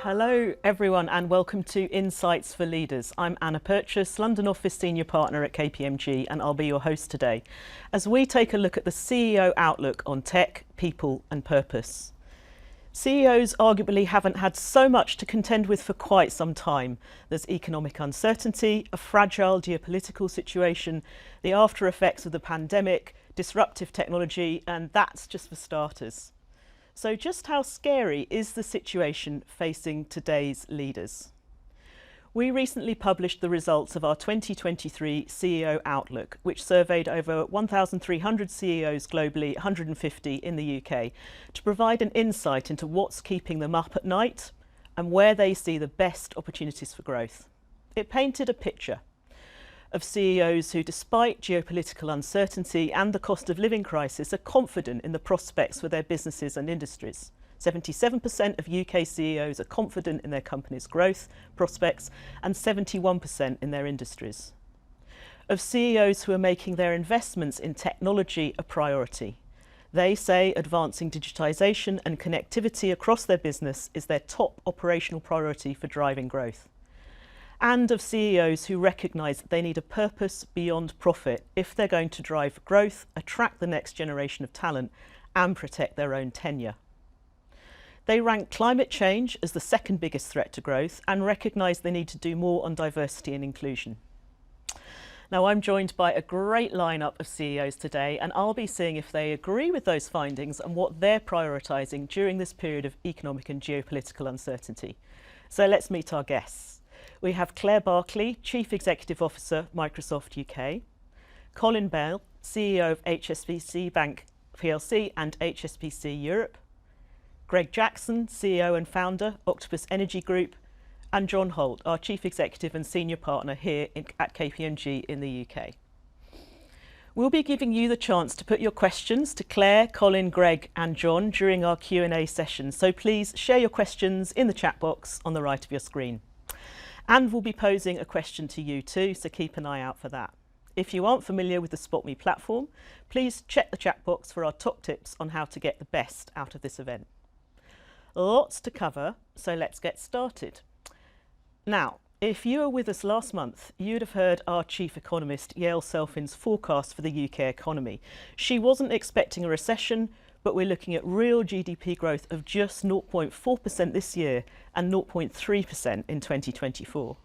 Hello everyone and welcome to Insights for Leaders. I'm Anna Purchase, London office senior partner at KPMG, and I'll be your host today as we take a look at the CEO outlook on tech, people and purpose. CEOs arguably haven't had so much to contend with for quite some time. There's economic uncertainty, a fragile geopolitical situation, the after effects of the pandemic, disruptive technology, and that's just for starters. So just how scary is the situation facing today's leaders? We recently published the results of our 2023 CEO Outlook, which surveyed over 1,300 CEOs globally, 150 in the UK, to provide an insight into what's keeping them up at night and where they see the best opportunities for growth. It painted a picture of CEOs who, despite geopolitical uncertainty and the cost of living crisis, are confident in the prospects for their businesses and industries. 77% of UK CEOs are confident in their company's growth prospects and 71% in their industries. Of CEOs who are making their investments in technology a priority, they say advancing digitisation and connectivity across their business is their top operational priority for driving growth. And of CEOs who recognise that they need a purpose beyond profit if they're going to drive growth, attract the next generation of talent and protect their own tenure. They rank climate change as the second biggest threat to growth and recognise they need to do more on diversity and inclusion. Now, I'm joined by a great lineup of CEOs today, and I'll be seeing if they agree with those findings and what they're prioritising during this period of economic and geopolitical uncertainty. So let's meet our guests. We have Clare Barclay, Chief Executive Officer, Microsoft UK, Colin Bell, CEO of HSBC Bank plc and HSBC Europe, Greg Jackson, CEO and founder, Octopus Energy Group, and John Holt, our Chief Executive and Senior Partner here at KPMG in the UK. We'll be giving you the chance to put your questions to Clare, Colin, Greg and John during our Q&A session, so please share your questions in the chat box on the right of your screen. And we'll be posing a question to you too, so keep an eye out for that. If you aren't familiar with the SpotMe platform, please check the chat box for our top tips on how to get the best out of this event. Lots to cover, so let's get started. Now, if you were with us last month, you'd have heard our chief economist, Yael Selfin's forecast for the UK economy. She wasn't expecting a recession, but we're looking at real GDP growth of just 0.4% this year and 0.3% in 2024.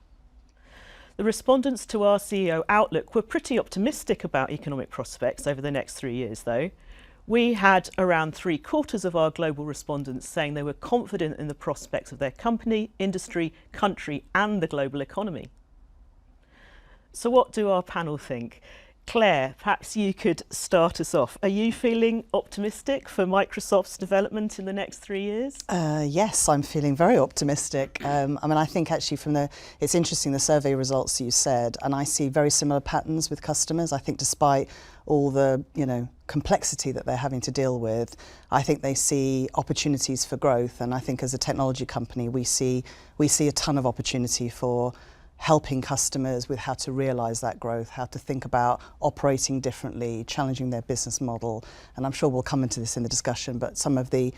The respondents to our CEO Outlook were pretty optimistic about economic prospects over the next 3 years, though. We had around 3/4 of our global respondents saying they were confident in the prospects of their company, industry, country and the global economy. So what do our panel think? Clare, perhaps you could start us off. Are you feeling optimistic for Microsoft's development in the next 3 years? Yes, I'm feeling very optimistic. I think actually it's interesting the survey results you said, and I see very similar patterns with customers. I think despite all the complexity that they're having to deal with, I think they see opportunities for growth, and I think as a technology company we see a ton of opportunity for helping customers with how to realise that growth, how to think about operating differently, challenging their business model. And I'm sure we'll come into this in the discussion, but some of the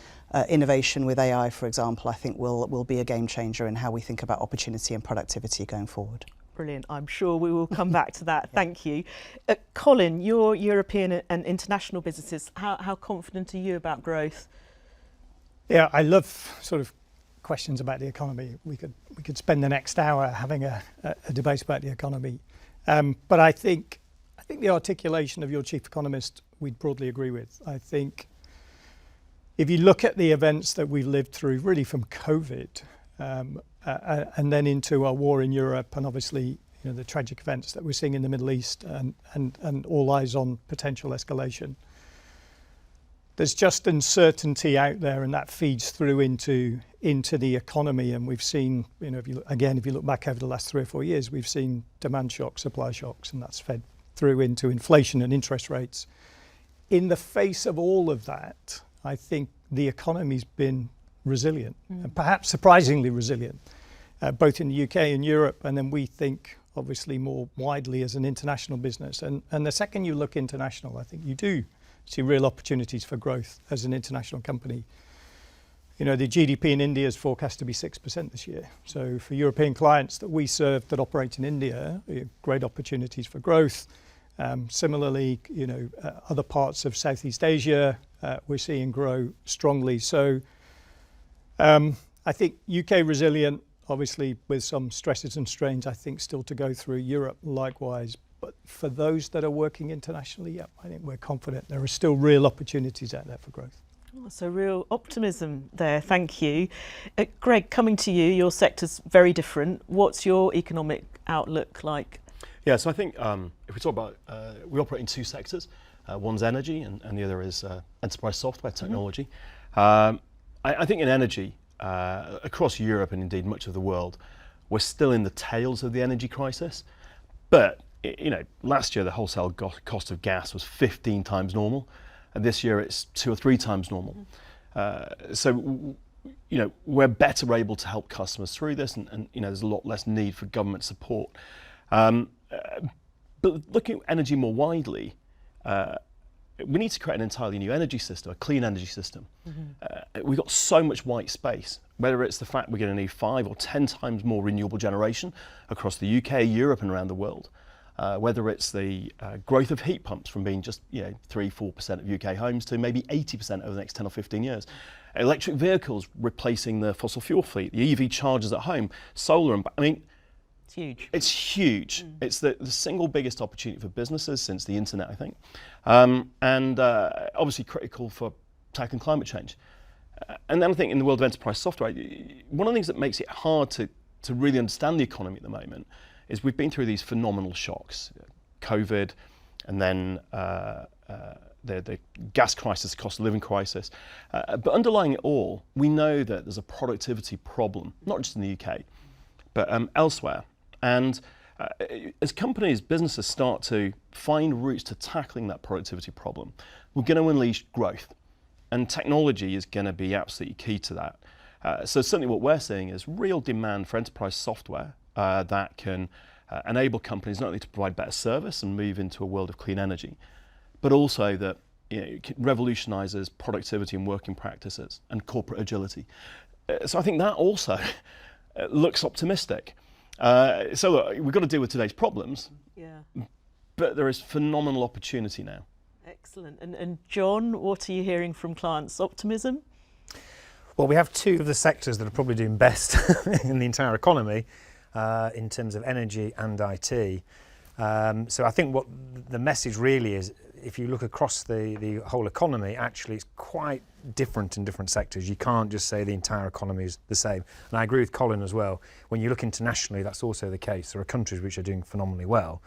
innovation with AI, for example, I think will be a game changer in how we think about opportunity and productivity going forward. Brilliant. I'm sure we will come back to that. Thank you. Colin, your European and international businesses, how confident are you about growth? Yeah, I love sort of questions about the economy. We could spend the next hour having a debate about the economy. But I think the articulation of your chief economist we'd broadly agree with. I think if you look at the events that we've lived through, really from COVID, and then into our war in Europe, and obviously the tragic events that we're seeing in the Middle East, and all eyes on potential escalation. There's just uncertainty out there, and that feeds through into the economy. And we've seen, if you look back over the last 3 or 4 years, we've seen demand shocks, supply shocks, and that's fed through into inflation and interest rates. In the face of all of that, I think the economy's been resilient, and perhaps surprisingly resilient, both in the UK and Europe, and then we think obviously more widely as an international business. And the second you look international, I think you do see real opportunities for growth as an international company. The GDP in India is forecast to be 6% this year. So for European clients that we serve that operate in India, great opportunities for growth. Similarly, other parts of Southeast Asia, we're seeing grow strongly. So I think UK resilient, obviously with some stresses and strains, I think still to go through. Europe likewise. But for those that are working internationally, I think we're confident there are still real opportunities out there for growth. Oh, so real optimism there, thank you. Greg, coming to you, your sector's very different. What's your economic outlook like? Yeah, so I think if we talk about, we operate in 2 sectors. One's energy and the other is enterprise software technology. I think in energy, across Europe and indeed much of the world, we're still in the tails of the energy crisis. But last year the wholesale cost of gas was 15 times normal, and this year it's 2 or 3 times normal. So we're better able to help customers through this, and there's a lot less need for government support. But looking at energy more widely, we need to create an entirely new energy system, a clean energy system. We've got so much white space, whether it's the fact we're going to need 5 or 10 times more renewable generation across the UK, Europe and around the world. Whether it's the growth of heat pumps from being just 3-4% of UK homes to maybe 80% over the next 10 or 15 years. Electric vehicles replacing the fossil fuel fleet, the EV chargers at home, solar, and it's huge. It's huge. It's the single biggest opportunity for businesses since the internet, I think, and obviously critical for tackling climate change. And then I think in the world of enterprise software, one of the things that makes it hard to really understand the economy at the moment is we've been through these phenomenal shocks, COVID, and then the gas crisis, cost of living crisis. But underlying it all, we know that there's a productivity problem, not just in the UK, but elsewhere. And as companies, businesses start to find routes to tackling that productivity problem, we're going to unleash growth. And technology is going to be absolutely key to that. So certainly what we're seeing is real demand for enterprise software that can enable companies not only to provide better service and move into a world of clean energy, but also that it revolutionises productivity and working practices and corporate agility. So I think that also looks optimistic. So look, we've got to deal with today's problems, but there is phenomenal opportunity now. Excellent. And John, what are you hearing from clients? Optimism? Well, we have 2 of the sectors that are probably doing best in the entire economy in terms of energy and IT. So I think what the message really is, if you look across the whole economy, actually it's quite different in different sectors. You can't just say the entire economy is the same. And I agree with Colin as well. When you look internationally, that's also the case. There are countries which are doing phenomenally well.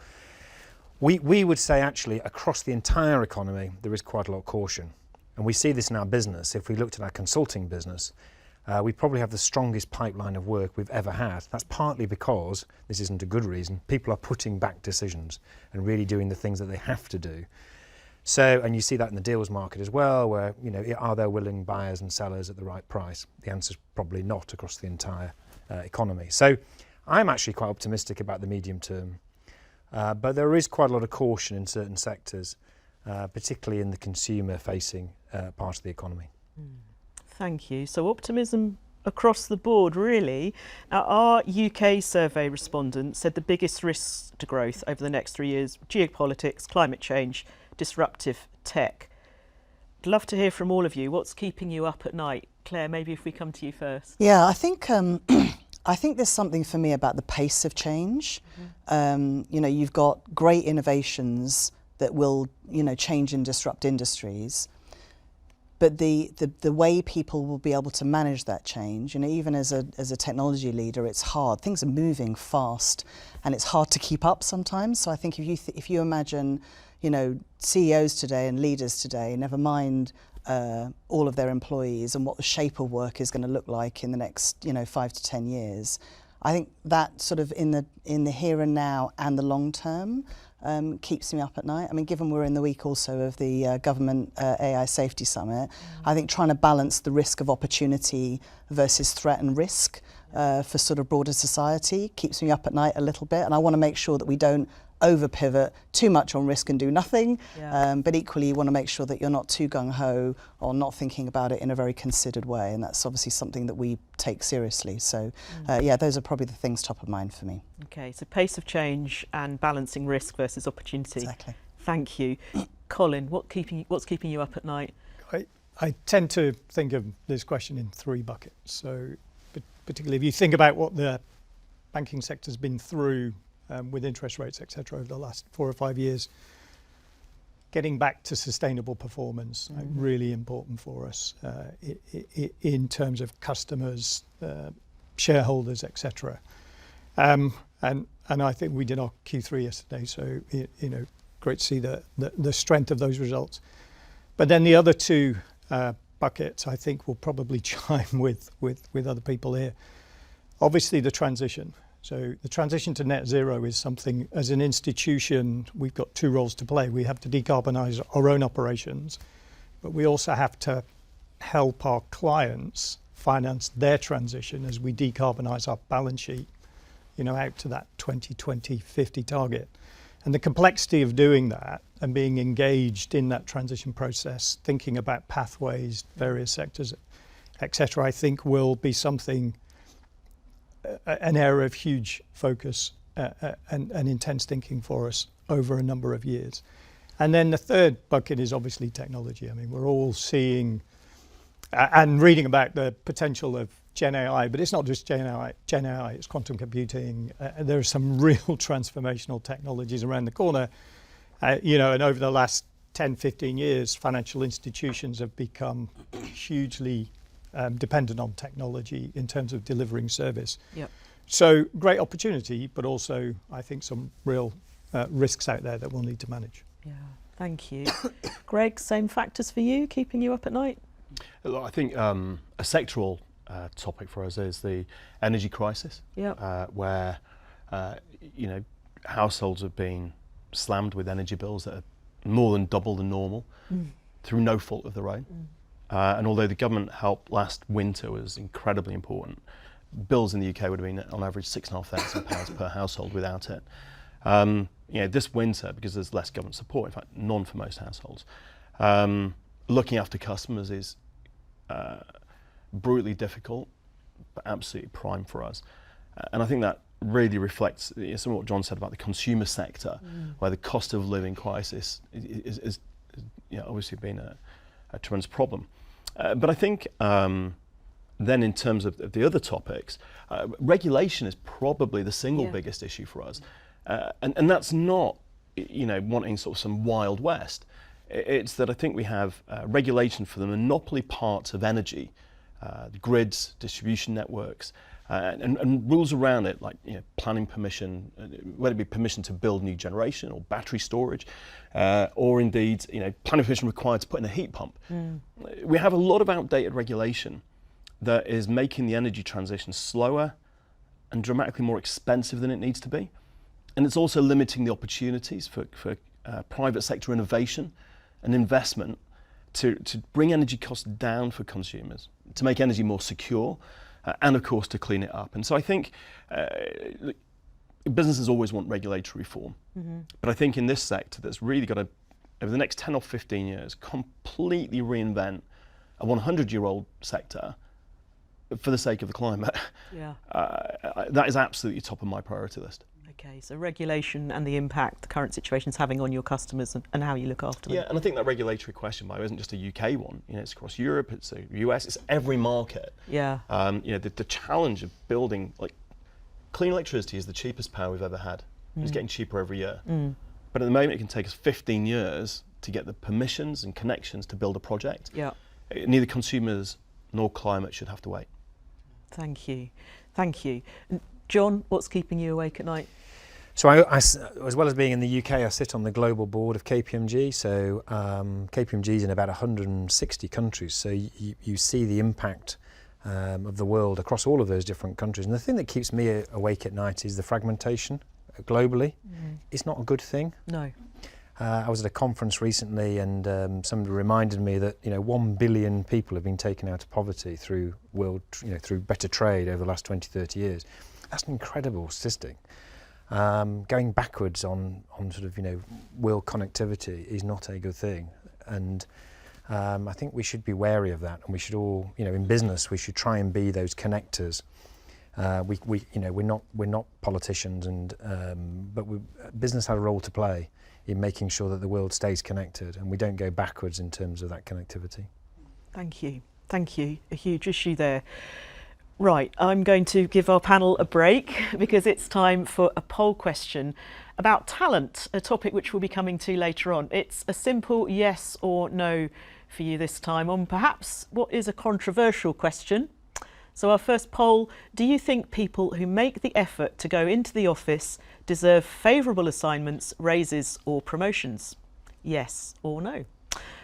We would say actually across the entire economy, there is quite a lot of caution. And we see this in our business. If we looked at our consulting business, we probably have the strongest pipeline of work we've ever had. That's partly because, this isn't a good reason, people are putting back decisions and really doing the things that they have to do. So, and you see that in the deals market as well, where, are there willing buyers and sellers at the right price? The answer is probably not across the entire economy. So I'm actually quite optimistic about the medium term, but there is quite a lot of caution in certain sectors, particularly in the consumer-facing part of the economy. Thank you. So optimism across the board, really. Now, our UK survey respondents said the biggest risks to growth over the next 3 years: geopolitics, climate change, disruptive tech. love to hear from all of you. What's keeping you up at night? Claire, maybe if we come to you first. Yeah, I think I think there's something for me about the pace of change. You know, you've got great innovations that will, you know, change and disrupt industries. But the way people will be able to manage that change, you know, even as a technology leader, it's hard. Things are moving fast, and it's hard to keep up sometimes. So I think if you imagine, you know, CEOs today and leaders today, never mind all of their employees and what the shape of work is going to look like in the next, you know, 5 to 10 years, I think that sort of in the here and now and the long term keeps me up at night. I mean, given we're in the week also of the Government AI Safety Summit, I think trying to balance the risk of opportunity versus threat and risk for sort of broader society keeps me up at night a little bit. And I want to make sure that we don't over pivot too much on risk and do nothing. But equally, you want to make sure that you're not too gung-ho or not thinking about it in a very considered way. And that's obviously something that we take seriously. So yeah, those are probably the things top of mind for me. Okay, so pace of change and balancing risk versus opportunity. Exactly. Thank you. Colin, what's keeping you up at night? I tend to think of this question in 3 buckets. So particularly if you think about what the banking sector's been through with interest rates, etc., over the last 4 or 5 years, getting back to sustainable performance, really important for us in terms of customers, shareholders, etc. And I think we did our Q3 yesterday, so you know, great to see the strength of those results. But then the other 2 buckets, I think, will probably chime with other people here. Obviously, the transition. So the transition to net zero is something, as an institution, we've got 2 roles to play. We have to decarbonise our own operations, but we also have to help our clients finance their transition as we decarbonise our balance sheet, you know, out to that 2020, 50 target. And the complexity of doing that and being engaged in that transition process, thinking about pathways, various sectors, etc., I think will be something, an area of huge focus and intense thinking for us over a number of years. And then the third bucket is obviously technology. I mean, we're all seeing and reading about the potential of Gen AI, but it's not just Gen AI, it's quantum computing. There are some real transformational technologies around the corner. You know, and over the last 10, 15 years, financial institutions have become hugely dependent on technology in terms of delivering service. Yep. So great opportunity, but also I think some real risks out there that we'll need to manage. Yeah, thank you. Greg, same factors for you, keeping you up at night? Look, I think a sectoral topic for us is the energy crisis, where you know, households have been slammed with energy bills that are more than double the normal through no fault of their own. And although the government help last winter was incredibly important, bills in the UK would have been on average £6,500 per household without it. You know, this winter, because there's less government support, in fact, none for most households, looking after customers is brutally difficult, but absolutely prime for us. And I think that really reflects some of what John said about the consumer sector, where the cost of living crisis is you know, obviously been a tremendous problem. But I think then in terms of the other topics, regulation is probably the single biggest issue for us. And that's not, you know, wanting sort of some Wild West. It's that I think we have regulation for the monopoly parts of energy, the grids, distribution networks, and rules around it, like, you know, planning permission, whether it be permission to build new generation or battery storage, or indeed, you know, planning permission required to put in a heat pump. We have a lot of outdated regulation that is making the energy transition slower and dramatically more expensive than it needs to be. And it's also limiting the opportunities for private sector innovation and investment to bring energy costs down for consumers, to make energy more secure, and of course to clean it up. And so I think businesses always want regulatory reform, but I think in this sector that's really got to, over the next 10 or 15 years, completely reinvent a 100-year-old sector for the sake of the climate. That is absolutely top of my priority list. Okay, so regulation and the impact the current situation is having on your customers and how you look after them. Yeah, and I think that regulatory question, by the way, isn't just a UK one. It's across Europe, it's the US, it's every market. Yeah. The challenge of building, like, clean electricity is the cheapest power we've ever had. It's getting cheaper every year. But at the moment, it can take us 15 years to get the permissions and connections to build a project. Yeah. Neither consumers nor climate should have to wait. Thank you. Thank you. John, what's keeping you awake at night? So I, as well as being in the UK, I sit on the global board of KPMG. So KPMG is in about 160 countries. So you see the impact of the world across all of those different countries. And the thing that keeps me awake at night is the fragmentation globally. It's not a good thing. No. I was at a conference recently, and somebody reminded me that 1 billion people have been taken out of poverty through through better trade over the last 20, 30 years. That's an incredible statistic. Going backwards on sort of world connectivity is not a good thing, and I think we should be wary of that. And we should all, in business, we should try and be those connectors. We're not politicians, but business has a role to play in making sure that the world stays connected and we don't go backwards in terms of that connectivity. Thank you. Thank you. A huge issue there. Right, I'm going to give our panel a break because it's time for a poll question about talent, a topic which we'll be coming to later on. It's a simple yes or no for you this time on perhaps what is a controversial question. So our first poll, do you think people who make the effort to go into the office deserve favourable assignments, raises or promotions? Yes or no?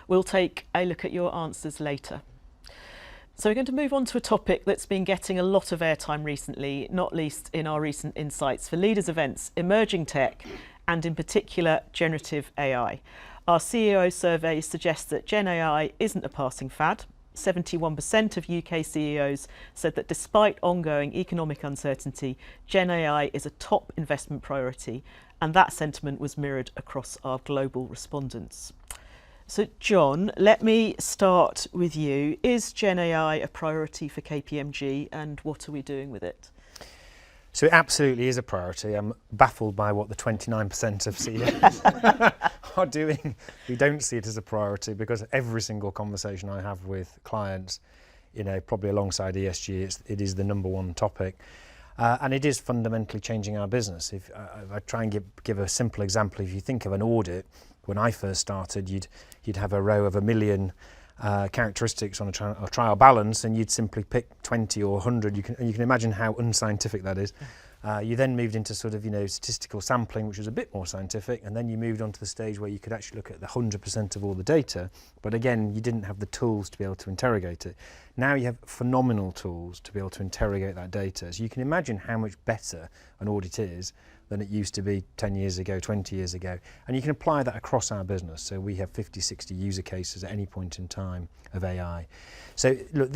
We'll take a look at your answers later. So we're going to move on to a topic that's been getting a lot of airtime recently, not least in our recent Insights for Leaders events, emerging tech, and in particular, generative AI. Our CEO survey suggests that Gen AI isn't a passing fad. 71% of UK CEOs said that despite ongoing economic uncertainty, Gen AI is a top investment priority, and that sentiment was mirrored across our global respondents. So John, let me start with you. Is Gen AI a priority for KPMG, and what are we doing with it? So it absolutely is a priority. I'm baffled by what the 29% of CEOs are doing who don't see it as a priority, because every single conversation I have with clients, probably alongside ESG, it is the number one topic. And it is fundamentally changing our business. If I try and give a simple example, if you think of an audit, when I first started, you'd have a row of 1 million characteristics on a trial balance, and you'd simply pick 20 or 100. You can imagine how unscientific that is. You then moved into sort of statistical sampling, which was a bit more scientific, and then you moved on to the stage where you could actually look at the 100% of all the data. But again, you didn't have the tools to be able to interrogate it. Now you have phenomenal tools to be able to interrogate that data. So you can imagine how much better an audit is than it used to be 10 years ago, 20 years ago. And you can apply that across our business. So we have 50, 60 user cases at any point in time of AI. So look,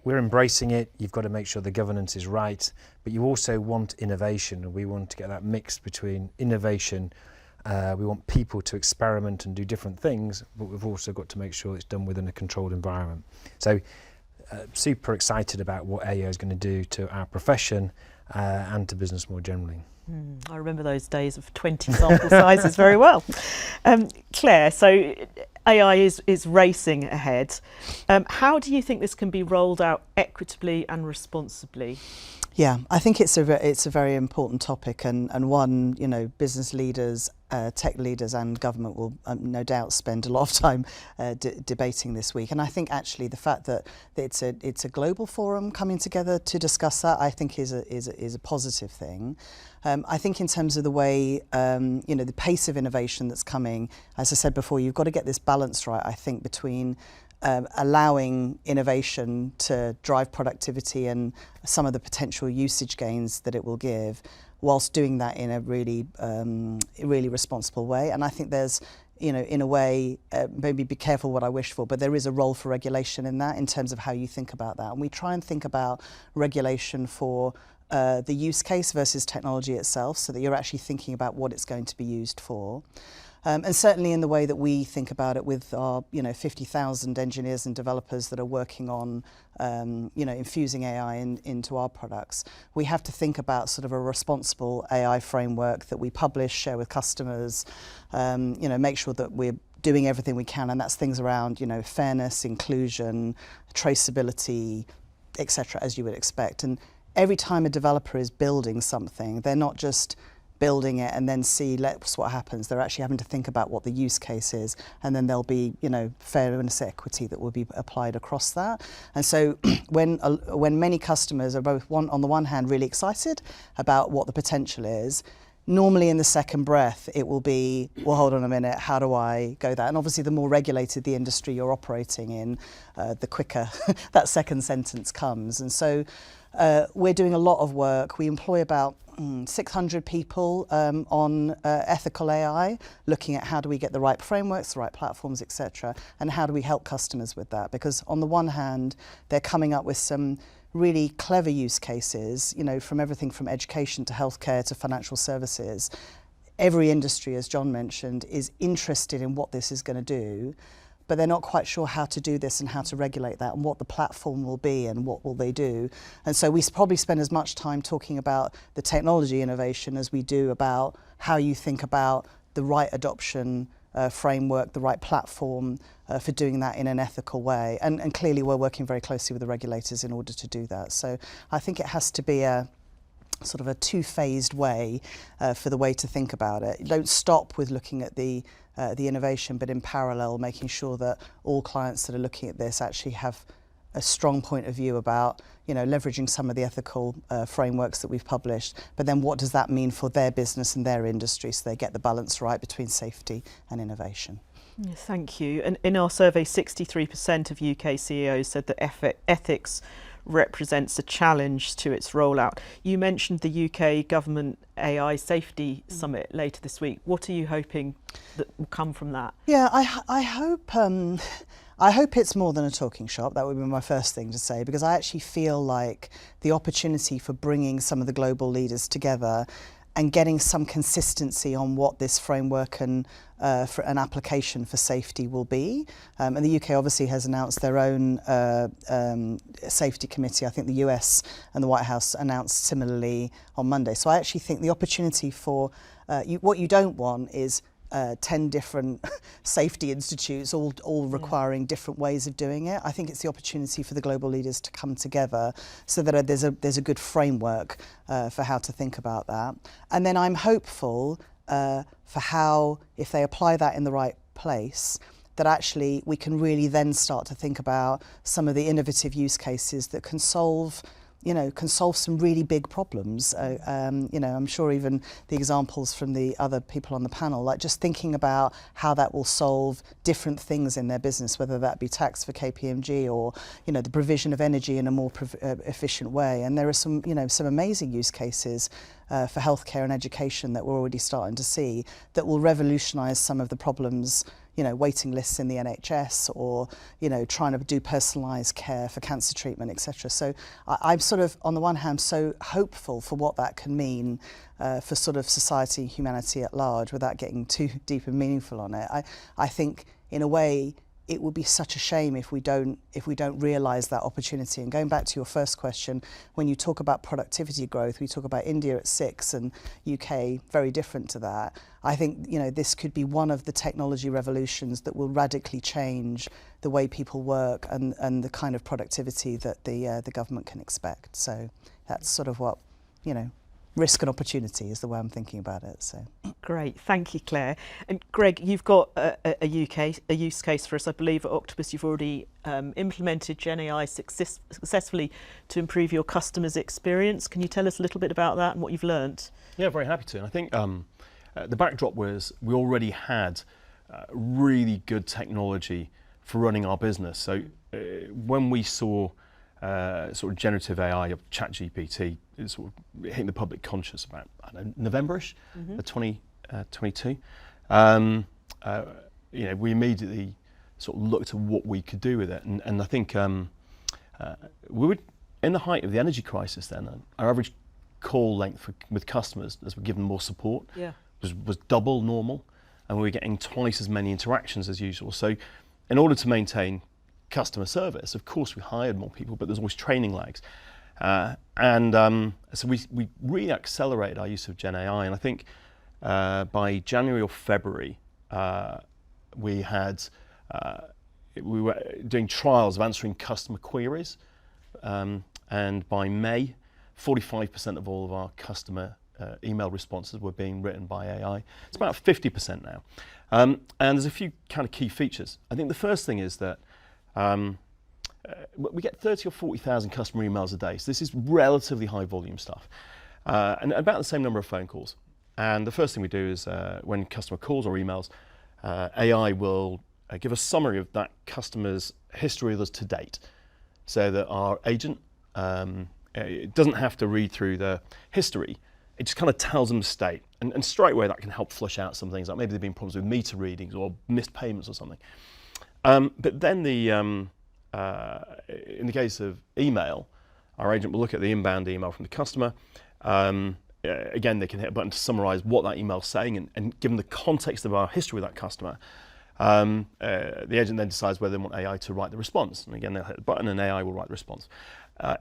we're embracing it. You've got to make sure the governance is right, but you also want innovation, and we want to get that mix between innovation. We want people to experiment and do different things, but we've also got to make sure it's done within a controlled environment. So super excited about what AI is going to do to our profession and to business more generally. I remember those days of 20 sample sizes very well. Claire, so AI is racing ahead. How do you think this can be rolled out equitably and responsibly? Yeah, I think it's a very important topic, and one business leaders, tech leaders, and government will no doubt spend a lot of time debating this week. And I think actually the fact that it's a global forum coming together to discuss that, I think is a positive thing. I think in terms of the way the pace of innovation that's coming, as I said before, you've got to get this balance right. I think between allowing innovation to drive productivity and some of the potential usage gains that it will give, whilst doing that in a really responsible way. And I think there's, in a way, maybe be careful what I wish for, but there is a role for regulation in that, in terms of how you think about that. And we try and think about regulation for the use case versus technology itself, so that you're actually thinking about what it's going to be used for. And certainly in the way that we think about it with our 50,000 engineers and developers that are working on infusing AI into our products, we have to think about sort of a responsible AI framework that we publish, share with customers, make sure that we're doing everything we can, and that's things around fairness, inclusion, traceability, etc., as you would expect. And every time a developer is building something, they're not just building it and then let's what happens. They're actually having to think about what the use case is, and then there'll be fairness, equity that will be applied across that. And so when many customers are both on the one hand really excited about what the potential is, normally in the second breath it will be, well, hold on a minute, how do I go that? And obviously the more regulated the industry you're operating in, the quicker that second sentence comes. And so we're doing a lot of work. We employ about 600 people on ethical AI, looking at how do we get the right frameworks, the right platforms, etc., and how do we help customers with that? Because on the one hand, they're coming up with some really clever use cases, from everything from education to healthcare to financial services. Every industry, as John mentioned, is interested in what this is going to do, but they're not quite sure how to do this and how to regulate that and what the platform will be and what will they do. And so we probably spend as much time talking about the technology innovation as we do about how you think about the right adoption framework, the right platform for doing that in an ethical way. And clearly we're working very closely with the regulators in order to do that. So I think it has to be a sort of a two-phased way for the way to think about it. You don't stop with looking at the innovation, but in parallel making sure that all clients that are looking at this actually have a strong point of view about leveraging some of the ethical frameworks that we've published, but then what does that mean for their business and their industry so they get the balance right between safety and innovation. Yeah, thank you. And in our survey, 63% of UK CEOs said that ethics represents a challenge to its rollout. You mentioned the UK Government AI Safety Summit later this week. What are you hoping that will come from that? Yeah, I hope it's more than a talking shop. That would be my first thing to say, because I actually feel like the opportunity for bringing some of the global leaders together and getting some consistency on what this framework and for an application for safety will be. And the UK obviously has announced their own safety committee. I think the US and the White House announced similarly on Monday. So I actually think the opportunity for, what you don't want is 10 different safety institutes all requiring different ways of doing it. I think it's the opportunity for the global leaders to come together so that there's a good framework for how to think about that. And then I'm hopeful for how, if they apply that in the right place, that actually we can really then start to think about some of the innovative use cases that can solve some really big problems. I'm sure even the examples from the other people on the panel, like just thinking about how that will solve different things in their business, whether that be tax for KPMG or, the provision of energy in a more efficient way. And there are some amazing use cases for healthcare and education that we're already starting to see that will revolutionise some of the problems, waiting lists in the NHS or, trying to do personalised care for cancer treatment, etc. So I'm sort of, on the one hand, so hopeful for what that can mean for sort of society and humanity at large without getting too deep and meaningful on it. I think, in a way, it would be such a shame if we don't realise that opportunity. And going back to your first question, when you talk about productivity growth, we talk about India at 6 and UK very different to that. I think this could be one of the technology revolutions that will radically change the way people work and the kind of productivity that the government can expect. So that's sort of what risk and opportunity is the way I'm thinking about it. So great, thank you, Claire. And Greg, you've got a use case for us. I believe at Octopus you've already implemented Gen AI successfully to improve your customers' experience. Can you tell us a little bit about that and what you've learnt? Yeah, very happy to. And I think the backdrop was we already had really good technology for running our business. So when we saw sort of generative AI of ChatGPT sort of hitting the public conscious about, November-ish, 2022. We immediately sort of looked at what we could do with it, and I think we were in the height of the energy crisis then. Our average call length with customers, as we give them more support, was double normal. and we were getting twice as many interactions as usual. So in order to maintain customer service, of course we hired more people, but there's always training lags. So we really accelerated our use of Gen AI, and I think by January or February, we were doing trials of answering customer queries, and by May, 45% of all of our customer email responses were being written by AI. It's about 50% now. And there's a few kind of key features. I think the first thing is that we get 30 or 40,000 customer emails a day, so this is relatively high volume stuff, and about the same number of phone calls. And the first thing we do is when customer calls or emails, AI will give a summary of that customer's history with us to date, so that our agent it doesn't have to read through the history. It just kind of tells them the state, and straight away that can help flush out some things, like maybe there've been problems with meter readings or missed payments or something. But then in the case of email, our agent will look at the inbound email from the customer. Again, they can hit a button to summarize what that email is saying, and given the context of our history with that customer, the agent then decides whether they want AI to write the response. And again, they'll hit the button and AI will write the response.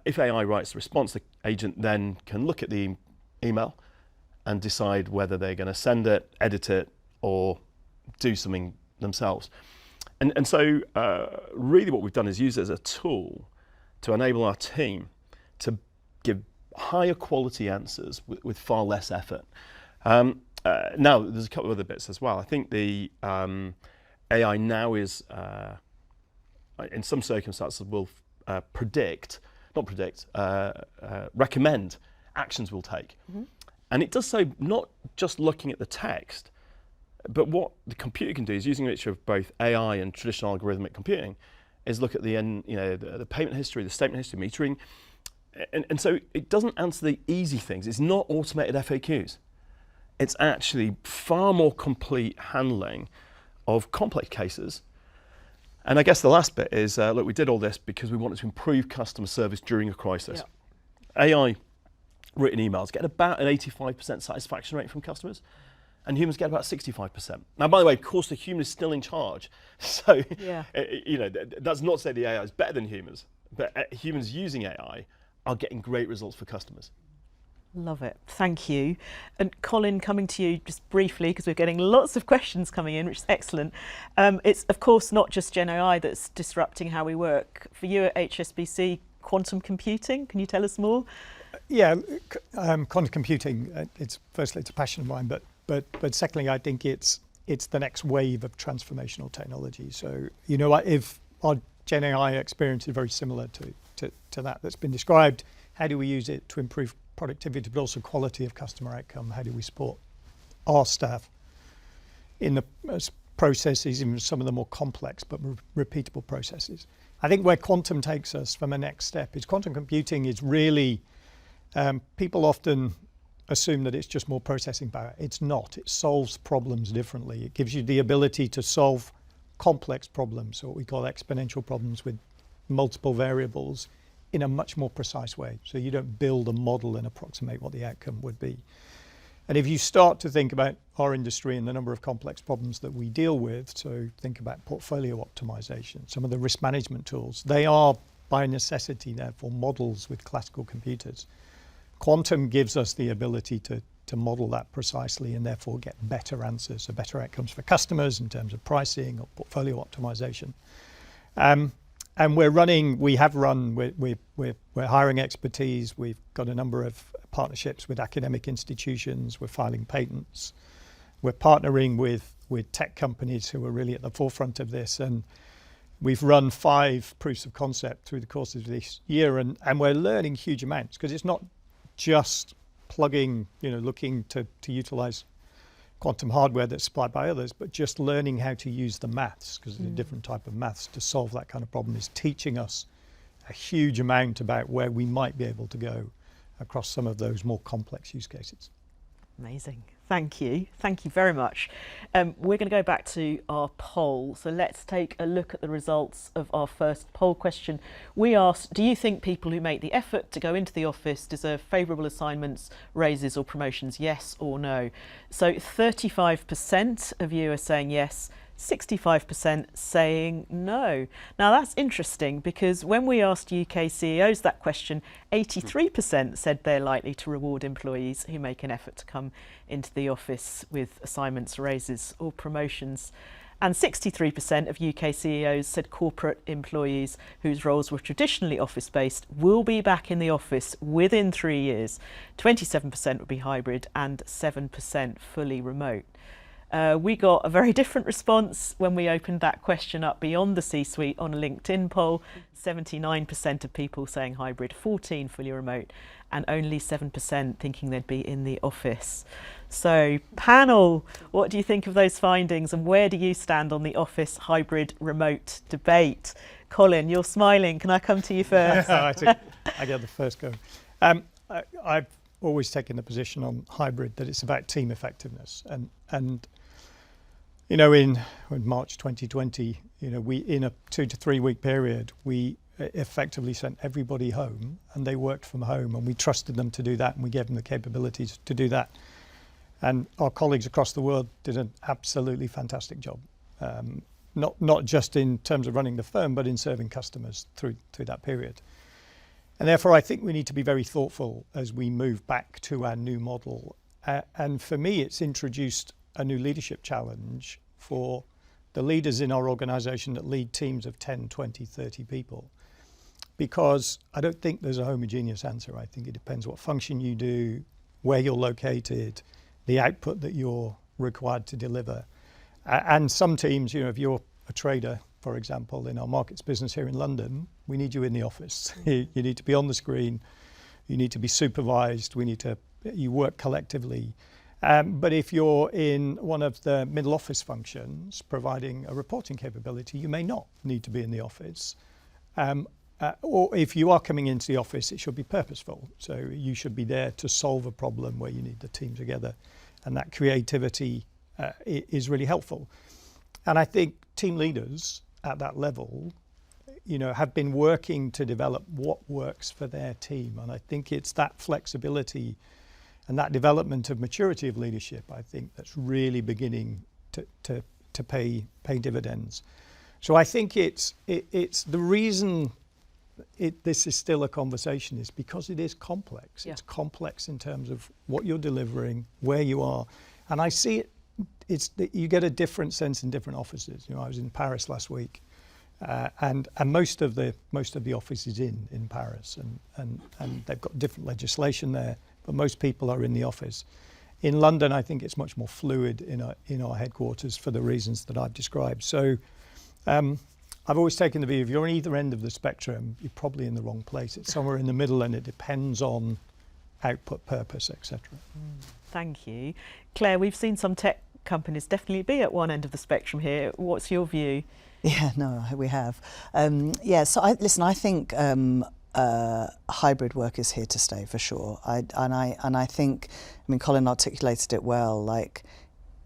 If AI writes the response, the agent then can look at the email and decide whether they're going to send it, edit it, or do something themselves. And so really what we've done is use it as a tool to enable our team to give higher quality answers with far less effort. Now, there's a couple of other bits as well. I think the AI now is, in some circumstances, will recommend actions we'll take. Mm-hmm. And it does so not just looking at the text, but what the computer can do is, using a mixture of both AI and traditional algorithmic computing, is look at the payment history, the statement history, metering, and so it doesn't answer the easy things. It's not automated FAQs. It's actually far more complete handling of complex cases. And I guess the last bit is, look, we did all this because we wanted to improve customer service during a crisis. Yeah. AI written emails get about an 85% satisfaction rate from customers, and humans get about 65%. Now, by the way, of course, the human is still in charge. So, yeah. That's not to say the AI is better than humans, but humans using AI are getting great results for customers. Love it. Thank you. And Colin, coming to you just briefly, because we're getting lots of questions coming in, which is excellent. It's, of course, not just Gen AI that's disrupting how we work. For you at HSBC, quantum computing, can you tell us more? Yeah, quantum computing, it's a passion of mine, but secondly, I think it's the next wave of transformational technology. So, if our Gen AI experience is very similar to that's been described, how do we use it to improve productivity, but also quality of customer outcome? How do we support our staff in the processes, even some of the more complex but repeatable processes? I think where quantum takes us from a next step is quantum computing is really, people often assume that it's just more processing power. It's not. It solves problems differently. It gives you the ability to solve complex problems, or what we call exponential problems with multiple variables, in a much more precise way. So you don't build a model and approximate what the outcome would be. And if you start to think about our industry and the number of complex problems that we deal with, so think about portfolio optimization, some of the risk management tools, they are by necessity therefore models with classical computers. Quantum gives us the ability to model that precisely and therefore get better answers, so better outcomes for customers in terms of pricing or portfolio optimization. And we're hiring expertise. We've got a number of partnerships with academic institutions. We're filing patents. We're partnering with tech companies who are really at the forefront of this. And we've run 5 proofs of concept through the course of this year. And we're learning huge amounts, because it's not just plugging, looking to utilize quantum hardware that's supplied by others, but just learning how to use the maths, because it's a different type of maths to solve that kind of problem, is teaching us a huge amount about where we might be able to go across some of those more complex use cases. Amazing. Thank you. Thank you very much. We're going to go back to our poll. So let's take a look at the results of our first poll question. We asked, do you think people who make the effort to go into the office deserve favourable assignments, raises or promotions? Yes or no? So 35% of you are saying yes, 65% saying no. Now that's interesting because when we asked UK CEOs that question, 83% said they're likely to reward employees who make an effort to come into the office with assignments, raises or promotions. And 63% of UK CEOs said corporate employees whose roles were traditionally office-based will be back in the office within 3 years. 27% would be hybrid and 7% fully remote. We got a very different response when we opened that question up beyond the C-suite on a LinkedIn poll. 79% of people saying hybrid, 14% fully remote, and only 7% thinking they'd be in the office. So, panel, what do you think of those findings, and where do you stand on the office hybrid remote debate? Colin, you're smiling. Can I come to you first? I get the first go. I've always taken the position on hybrid that it's about team effectiveness, and you know, in March 2020, you know, we in a 2 to 3 week period, we effectively sent everybody home, and they worked from home, and we trusted them to do that, and we gave them the capabilities to do that. And our colleagues across the world did an absolutely fantastic job, not just in terms of running the firm, but in serving customers through that period. And therefore, I think we need to be very thoughtful as we move back to our new model. And for me, it's introduced a new leadership challenge for the leaders in our organisation that lead teams of 10, 20, 30 people. Because I don't think there's a homogeneous answer. I think it depends what function you do, where you're located, the output that you're required to deliver. And some teams, you know, if you're a trader, for example, in our markets business here in London, we need you in the office. You need to be on the screen. You need to be supervised. You work collectively. But if you're in one of the middle office functions, providing a reporting capability, you may not need to be in the office. Or if you are coming into the office, it should be purposeful. So you should be there to solve a problem where you need the team together. And that creativity is really helpful. And I think team leaders at that level, you know, have been working to develop what works for their team. And I think it's that flexibility and that development of maturity of leadership, I think, that's really beginning to pay dividends. So I think it's the reason this is still a conversation is because it is complex. Yeah. It's complex in terms of what you're delivering, where you are. And I see it's that you get a different sense in different offices. You know, I was in Paris last week, and most of the office is in Paris, and they've got different legislation there, but most people are in the office. In London, I think it's much more fluid in our headquarters for the reasons that I've described. So I've always taken the view, if you're on either end of the spectrum, you're probably in the wrong place. It's somewhere in the middle, and it depends on output, purpose, etc. Thank you. Claire, we've seen some tech companies definitely be at one end of the spectrum here. What's your view? Yeah, no, we have. So I think hybrid work is here to stay for sure. I think, Colin articulated it well. Like,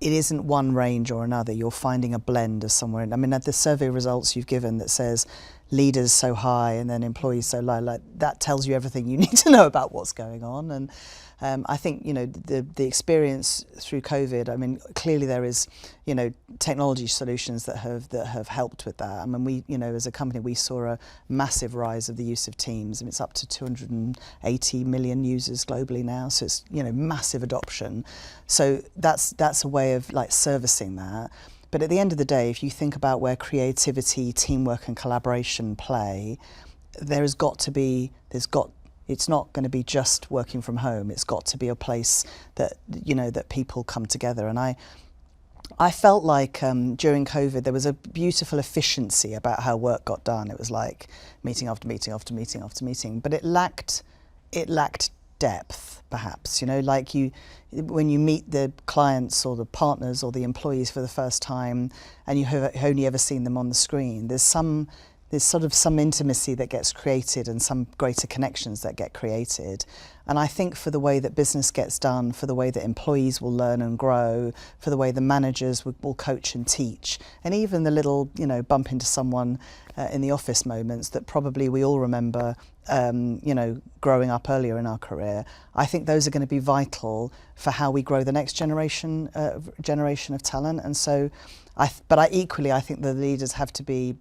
it isn't one range or another. You're finding a blend of somewhere. The survey results you've given that says leaders so high and then employees so low, like, that tells you everything you need to know about what's going on. And I think, you know, the experience through COVID, clearly there is, you know, technology solutions that have helped with that. We, you know, as a company, we saw a massive rise of the use of Teams. It's up to 280 million users globally now. So it's, you know, massive adoption. So that's a way of like servicing that. But at the end of the day, if you think about where creativity, teamwork and collaboration play, it's not going to be just working from home. It's got to be a place that, you know, that people come together. And I felt like during COVID, there was a beautiful efficiency about how work got done. It was like meeting after meeting after meeting after meeting, but it lacked depth, perhaps. You know, like when you meet the clients or the partners or the employees for the first time and you have only ever seen them on the screen, there's there's sort of some intimacy that gets created and some greater connections that get created. And I think for the way that business gets done, for the way that employees will learn and grow, for the way the managers will coach and teach, and even the little, bump into someone in the office moments that probably we all remember, growing up earlier in our career, I think those are going to be vital for how we grow the next generation of talent. And so, I think the leaders have to be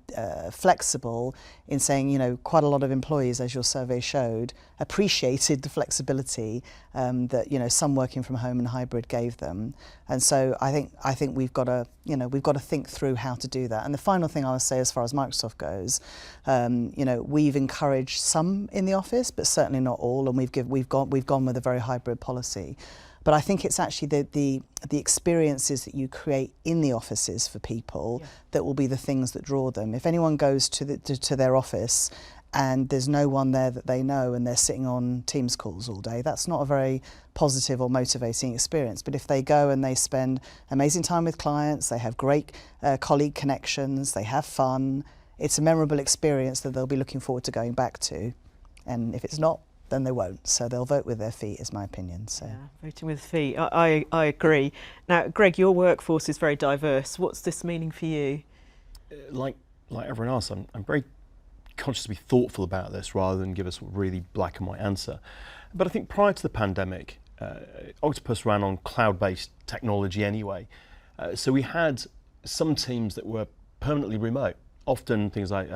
flexible in saying, quite a lot of employees, as your survey showed, appreciated the flexibility that some working from home and hybrid gave them. And so I think we've got to think through how to do that. And the final thing I would say, as far as Microsoft goes, we've encouraged some in the office, but certainly not all, and we've gone with a very hybrid policy. But I think it's actually the experiences that you create in the offices for people that will be the things that draw them. If anyone goes to their office and there's no one there that they know and they're sitting on Teams calls all day, that's not a very positive or motivating experience. But if they go and they spend amazing time with clients, they have great colleague connections, they have fun, it's a memorable experience that they'll be looking forward to going back to. And if it's not, then they won't. So they'll vote with their feet, is my opinion. So yeah, voting with feet. I agree. Now, Greg, your workforce is very diverse. What's this meaning for you? Like everyone else, I'm very conscious to be thoughtful about this rather than give us a really black and white answer. But I think prior to the pandemic, Octopus ran on cloud-based technology anyway. So we had some teams that were permanently remote, often things like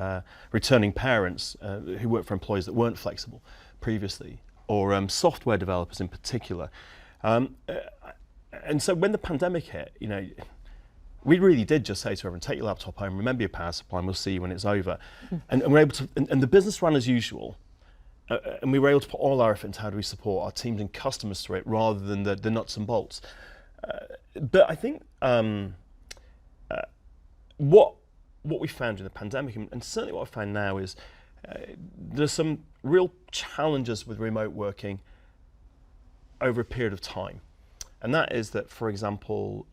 returning parents who worked for employees that weren't flexible previously, or software developers in particular. And so when the pandemic hit, we really did just say to everyone, take your laptop home, remember your power supply, and we'll see you when it's over. And we're able to, and the business ran as usual, and we were able to put all our effort into how do we support our teams and customers through it rather than the nuts and bolts. But I think what we found in the pandemic, and certainly what I found now, is there's some real challenges with remote working over a period of time. And that is that, for example,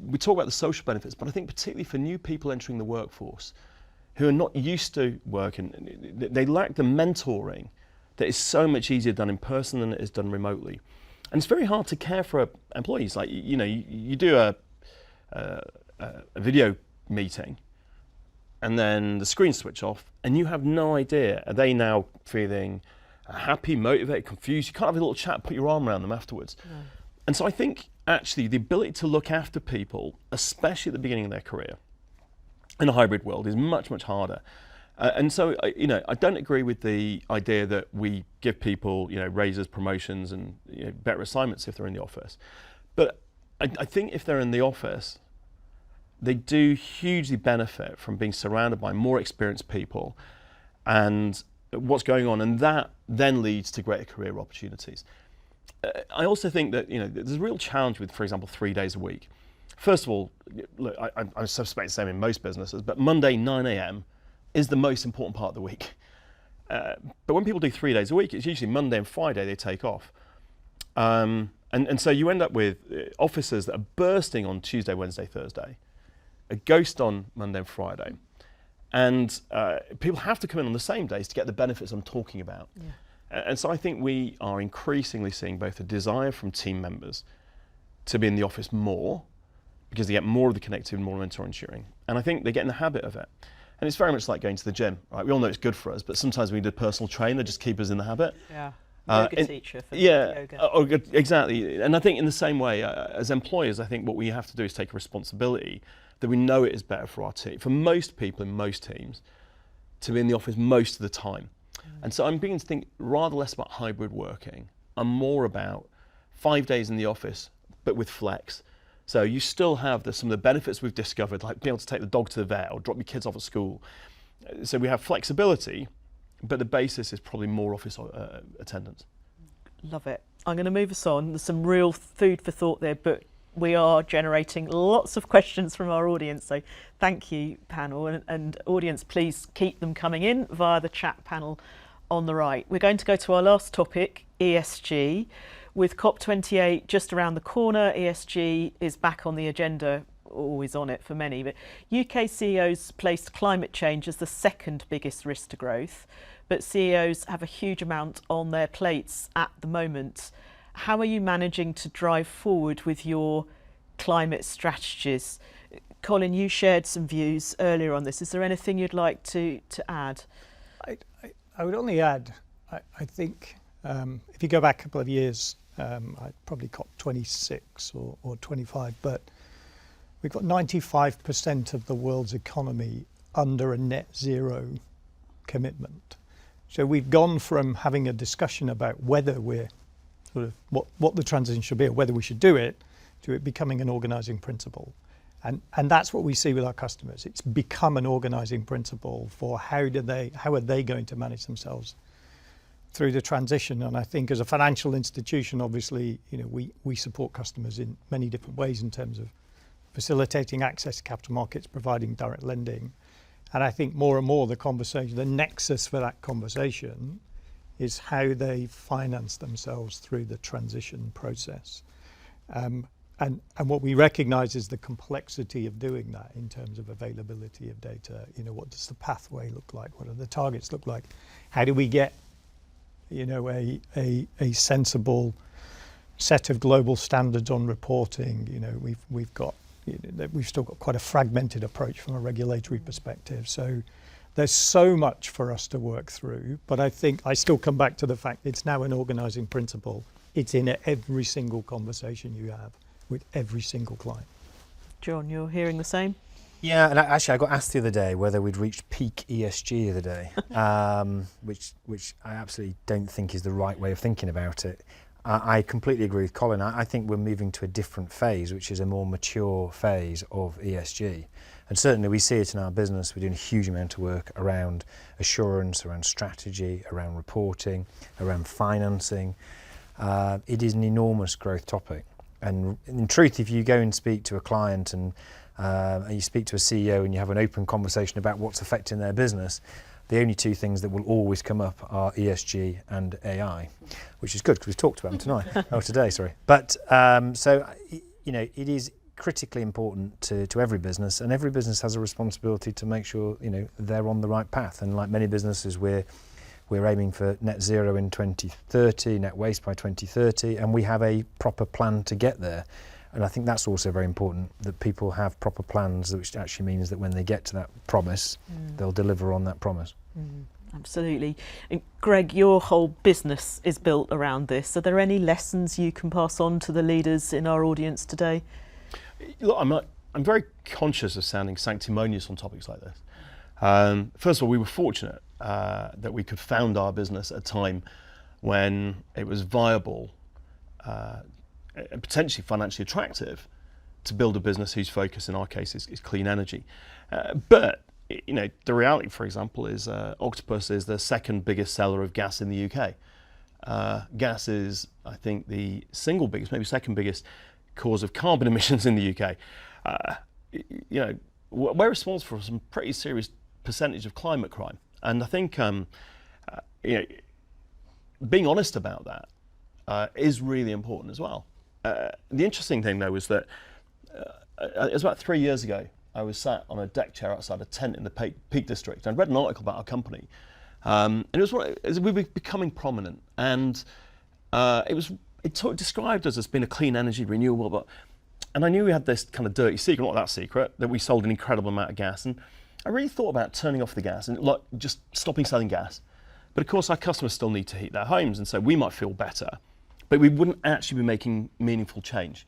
we talk about the social benefits, but I think particularly for new people entering the workforce who are not used to working, they lack the mentoring that is so much easier done in person than it is done remotely. And it's very hard to care for employees. Like, you do a video meeting, and then the screen switch off, and you have no idea, are they now feeling happy, motivated, confused? You can't have a little chat, put your arm around them afterwards. No. And so I think actually the ability to look after people, especially at the beginning of their career, in a hybrid world is much, much harder. And so, I don't agree with the idea that we give people, raises, promotions, and better assignments if they're in the office. But I think if they're in the office, they do hugely benefit from being surrounded by more experienced people and what's going on, and that then leads to greater career opportunities. I also think that there's a real challenge with, for example, 3 days a week. First of all, look, I suspect the same in most businesses, but Monday 9 a.m. is the most important part of the week. But when people do 3 days a week, it's usually Monday and Friday they take off. And so you end up with offices that are bursting on Tuesday, Wednesday, Thursday, a ghost on Monday and Friday. And people have to come in on the same days to get the benefits I'm talking about. Yeah. And so I think we are increasingly seeing both a desire from team members to be in the office more, because they get more of the connectivity, more mentoring and sharing. And I think they get in the habit of it. And it's very much like going to the gym, right? We all know it's good for us, but sometimes we need a personal trainer just keep us in the habit. Yeah. Yoga teacher for yoga. Exactly. And I think in the same way, as employers, I think what we have to do is take responsibility that we know it is better for our team, for most people in most teams, to be in the office most of the time. And so I'm beginning to think rather less about hybrid working and more about 5 days in the office, but with flex. So you still have some of the benefits we've discovered, like being able to take the dog to the vet or drop your kids off at school. So we have flexibility, but the basis is probably more office attendance. Love it. I'm going to move us on. There's some real food for thought there, but we are generating lots of questions from our audience. So thank you, panel, and audience, please keep them coming in via the chat panel on the right. We're going to go to our last topic, ESG. With COP28 just around the corner, ESG is back on the agenda always on it for many, but UK CEOs placed climate change as the second biggest risk to growth, but CEOs have a huge amount on their plates at the moment. How are you managing to drive forward with your climate strategies? Colin, you shared some views earlier on this. Is there anything you'd like to add? I would only add, I think if you go back a couple of years, I'd probably COP 26 or 25, but we've got 95% of the world's economy under a net zero commitment. So we've gone from having a discussion about whether we're sort of what the transition should be or whether we should do it, to it becoming an organising principle. And that's what we see with our customers. It's become an organising principle for how are they going to manage themselves through the transition. And I think as a financial institution, obviously, we support customers in many different ways in terms of facilitating access to capital markets, providing direct lending. And I think more and more the nexus for that conversation is how they finance themselves through the transition process. And what we recognise is the complexity of doing that in terms of availability of data. What does the pathway look like? What do the targets look like? How do we get, a sensible set of global standards on reporting? We've still got quite a fragmented approach from a regulatory perspective. So there's so much for us to work through. But I think I still come back to the fact it's now an organising principle. It's in every single conversation you have with every single client. John, you're hearing the same? Yeah, and actually I got asked the other day whether we'd reached peak ESG the other day, which I absolutely don't think is the right way of thinking about it. I completely agree with Colin. I think we're moving to a different phase, which is a more mature phase of ESG. And certainly we see it in our business. We're doing a huge amount of work around assurance, around strategy, around reporting, around financing. It is an enormous growth topic. And in truth, if you go and speak to a client and you speak to a CEO and you have an open conversation about what's affecting their business, the only two things that will always come up are ESG and AI, which is good because we've talked about them today, sorry. But it is critically important to every business, and every business has a responsibility to make sure they're on the right path. And like many businesses, we're aiming for net zero in 2030, net waste by 2030, and we have a proper plan to get there. And I think that's also very important, that people have proper plans, which actually means that when they get to that promise, they'll deliver on that promise. Absolutely. And Greg, your whole business is built around this. Are there any lessons you can pass on to the leaders in our audience today? Look, I'm very conscious of sounding sanctimonious on topics like this. First of all, we were fortunate that we could found our business at a time when it was viable, potentially financially attractive, to build a business whose focus in our case is clean energy. But the reality, for example, is Octopus is the second biggest seller of gas in the UK. Gas is, I think, the single biggest, maybe second biggest cause of carbon emissions in the UK. We're responsible for some pretty serious percentage of climate crime. And I think being honest about that is really important as well. The interesting thing, though, was that it was about 3 years ago. I was sat on a deck chair outside a tent in the Peak District. I'd read an article about our company, and we were becoming prominent. And it described us as being a clean energy, renewable. And I knew we had this kind of dirty secret, not that secret, that we sold an incredible amount of gas. And I really thought about turning off the gas and just stopping selling gas. But of course, our customers still need to heat their homes, and so we might feel better, but we wouldn't actually be making meaningful change.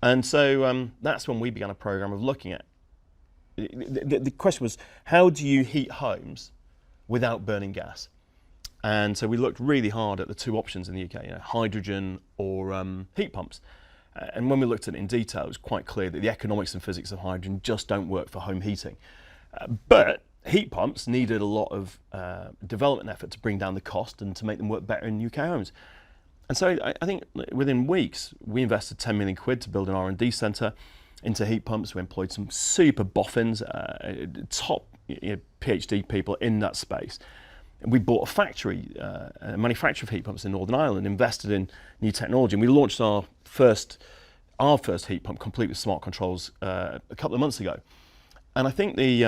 And so that's when we began a program of looking at, the question was, how do you heat homes without burning gas? And so we looked really hard at the two options in the UK, hydrogen or heat pumps. And when we looked at it in detail, it was quite clear that the economics and physics of hydrogen just don't work for home heating. But heat pumps needed a lot of development effort to bring down the cost and to make them work better in UK homes. And so I think within weeks, we invested 10 million quid to build an R&D centre into heat pumps. We employed some super boffins, top PhD people in that space. And we bought a factory, a manufacturer of heat pumps in Northern Ireland, invested in new technology, and we launched our first our first heat pump complete with smart controls a couple of months ago. And I think the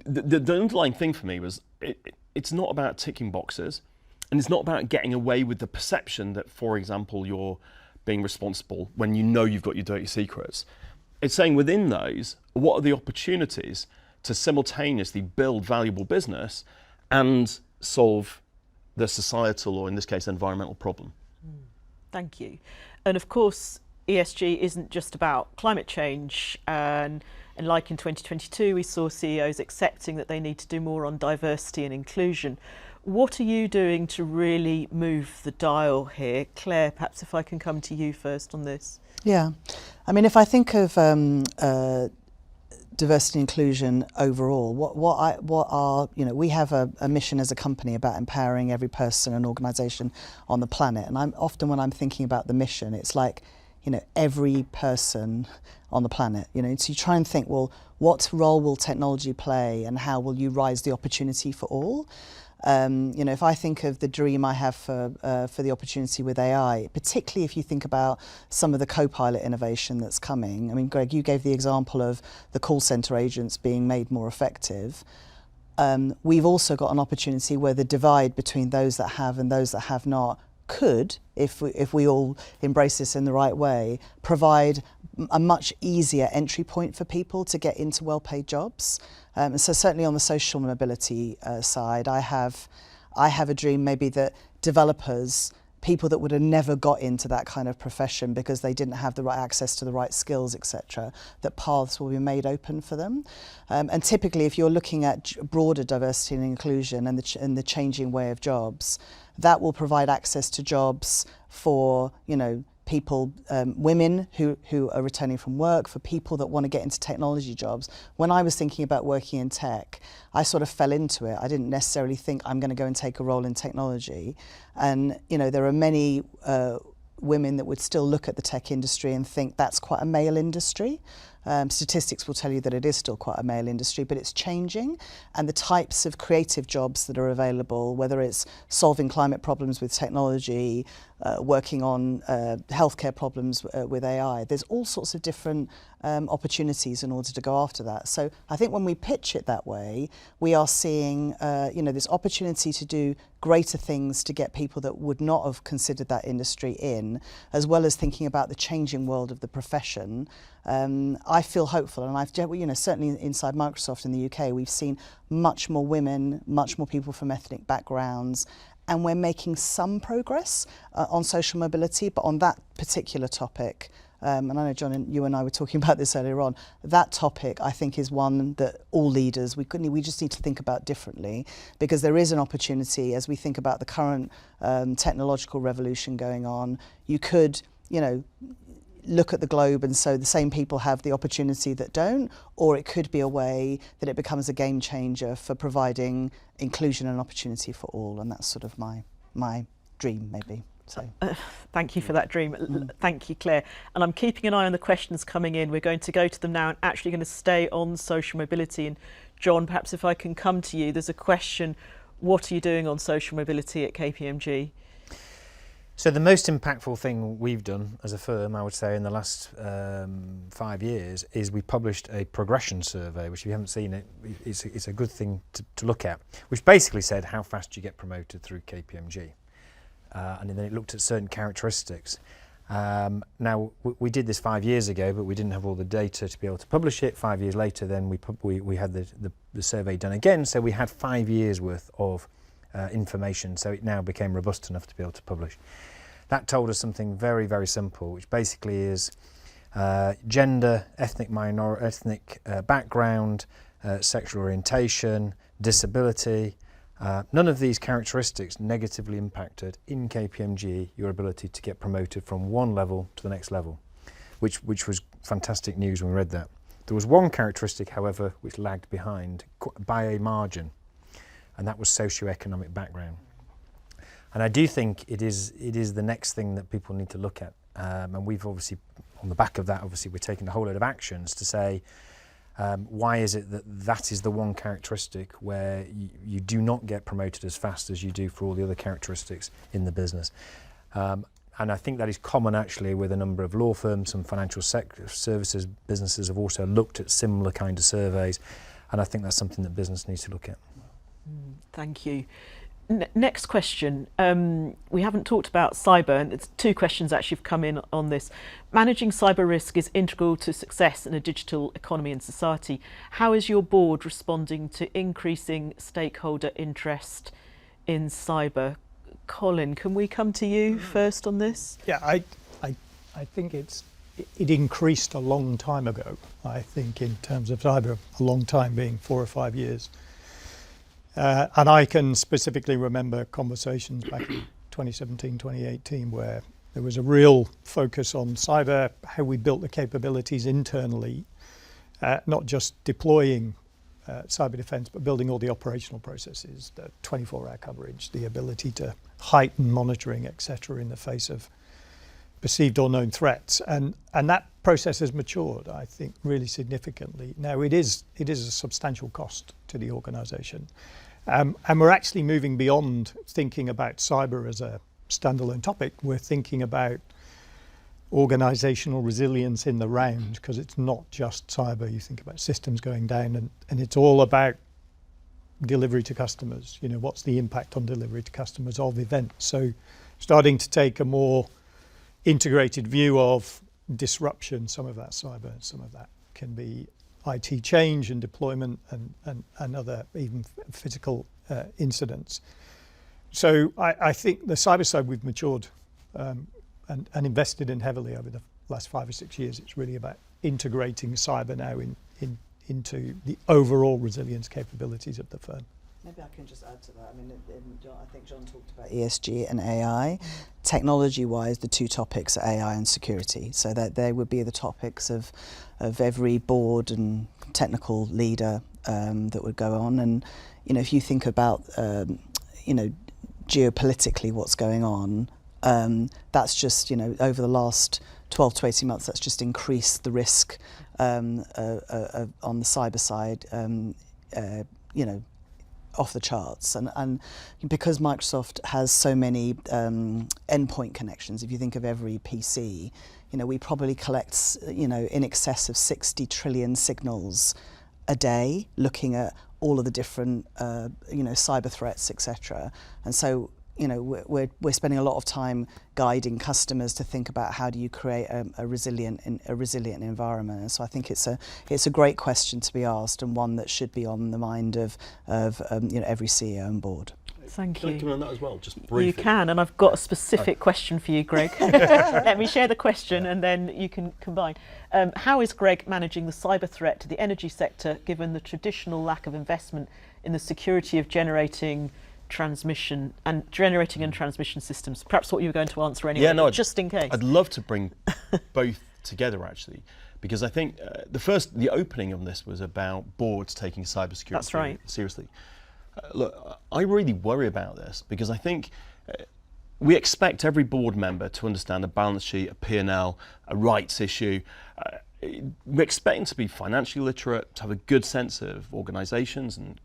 underlying thing for me was it's not about ticking boxes, and it's not about getting away with the perception that, for example, you're being responsible when you know you've got your dirty secrets. It's saying within those, what are the opportunities to simultaneously build valuable business and solve the societal, or in this case, environmental problem. Thank you. And of course, ESG isn't just about climate change. And like in 2022, we saw CEOs accepting that they need to do more on diversity and inclusion. What are you doing to really move the dial here? Claire, perhaps if I can come to you first on this. Yeah, I mean, if I think of diversity and inclusion overall, we have a mission as a company about empowering every person and organisation on the planet. And when I'm thinking about the mission, it's like, every person on the planet. So you try and think, well, what role will technology play, and how will you rise the opportunity for all? If I think of the dream I have for the opportunity with AI, particularly if you think about some of the co-pilot innovation that's coming. I mean, Greg, you gave the example of the call centre agents being made more effective. We've also got an opportunity where the divide between those that have and those that have not could, if we all embrace this in the right way, provide a much easier entry point for people to get into well-paid jobs. So certainly on the social mobility side, I have a dream maybe that developers, people that would have never got into that kind of profession because they didn't have the right access to the right skills, etc., that paths will be made open for them. And typically, if you're looking at broader diversity and inclusion and the changing way of jobs, that will provide access to jobs for, people, women who are returning from work, for people that want to get into technology jobs. When I was thinking about working in tech, I sort of fell into it. I didn't necessarily think I'm going to go and take a role in technology. And, there are many women that would still look at the tech industry and think that's quite a male industry. Statistics will tell you that it is still quite a male industry, but it's changing, and the types of creative jobs that are available, whether it's solving climate problems with technology, working on healthcare problems with AI, there's all sorts of different opportunities in order to go after that. So I think when we pitch it that way, we are seeing this opportunity to do greater things to get people that would not have considered that industry in, as well as thinking about the changing world of the profession. I feel hopeful, and certainly inside Microsoft in the UK, we've seen much more women, much more people from ethnic backgrounds, and we're making some progress on social mobility. But on that particular topic, and I know, John, you and I were talking about this earlier on, that topic I think is one that all leaders, we just need to think about differently, because there is an opportunity as we think about the current technological revolution going on. You could, look at the globe and so the same people have the opportunity that don't, or it could be a way that it becomes a game changer for providing inclusion and opportunity for all, and that's sort of my dream maybe. So thank you for that dream. Thank you, Claire. And I'm keeping an eye on the questions coming in. We're going to go to them now and actually going to stay on social mobility. And John, perhaps if I can come to you, there's a question, what are you doing on social mobility at KPMG? So the most impactful thing we've done as a firm, I would say, in the last 5 years is we published a progression survey, which if you haven't seen it, it's a good thing to look at, which basically said how fast you get promoted through KPMG. And then it looked at certain characteristics. Now, we did this 5 years ago, but we didn't have all the data to be able to publish it. 5 years later, then we had the survey done again, so we had 5 years worth of information, so it now became robust enough to be able to publish. That told us something very, very simple, which basically is gender, ethnic background, sexual orientation, disability. None of these characteristics negatively impacted in KPMG your ability to get promoted from one level to the next level, which was fantastic news when we read that. There was one characteristic, however, which lagged behind by a margin, and that was socioeconomic background. And I do think it is the next thing that people need to look at. And we've obviously, on the back of that, obviously we're taking a whole load of actions to say, why is it that is the one characteristic where you do not get promoted as fast as you do for all the other characteristics in the business? And And I think that is common actually with a number of law firms. Some financial services businesses have also looked at similar kind of surveys, and I think that's something that business needs to look at. Thank you. Next question. We haven't talked about cyber, and it's 2 questions actually have come in on this. Managing cyber risk is integral to success in a digital economy and society. How is your board responding to increasing stakeholder interest in cyber? Colin, can we come to you first on this? Yeah, I think it increased a long time ago. I think in terms of cyber, a long time being 4 or 5 years. And I can specifically remember conversations back in 2017, 2018, where there was a real focus on cyber, how we built the capabilities internally, not just deploying cyber defence, but building all the operational processes, the 24-hour coverage, the ability to heighten monitoring, etc., in the face of perceived or known threats. And that process has matured, I think, really significantly. Now, it is a substantial cost to the organisation. And we're actually moving beyond thinking about cyber as a standalone topic. We're thinking about organisational resilience in the round, because it's not just cyber. You think about systems going down, and it's all about delivery to customers. You know, what's the impact on delivery to customers of events? So starting to take a more integrated view of disruption. Some of that cyber, some of that can be IT change and deployment and other even physical incidents. So I think the cyber side we've matured and invested in heavily over the last 5 or 6 years. It's really about integrating cyber now into the overall resilience capabilities of the firm. Maybe I can just add to that. I mean, I think John talked about ESG and AI. Technology-wise, the 2 topics are AI and security. So that they would be the topics of every board and technical leader that would go on. And, you know, if you think about, geopolitically what's going on, that's just, over the last 12 to 18 months, that's just increased the risk on the cyber side, off the charts. And because Microsoft has so many endpoint connections, if you think of every PC, we probably collect, in excess of 60 trillion signals a day, looking at all of the different, cyber threats, etc. And so, we're spending a lot of time guiding customers to think about how do you create a resilient environment. And so I think it's a great question to be asked, and one that should be on the mind of every CEO and board. Thank Can you. I come on that as well, just briefly? You can, and I've got a specific question for you, Greg. Let me share the question and then you can combine. How is Greg managing the cyber threat to the energy sector, given the traditional lack of investment in the security of generating and transmission systems? Perhaps what you were going to answer anyway, just in case. I'd love to bring both together, actually, because I think the opening of this was about boards taking cybersecurity That's right. seriously. Look, I really worry about this because I think we expect every board member to understand a balance sheet, a P&L, a rights issue. We expect them to be financially literate, to have a good sense of organisations and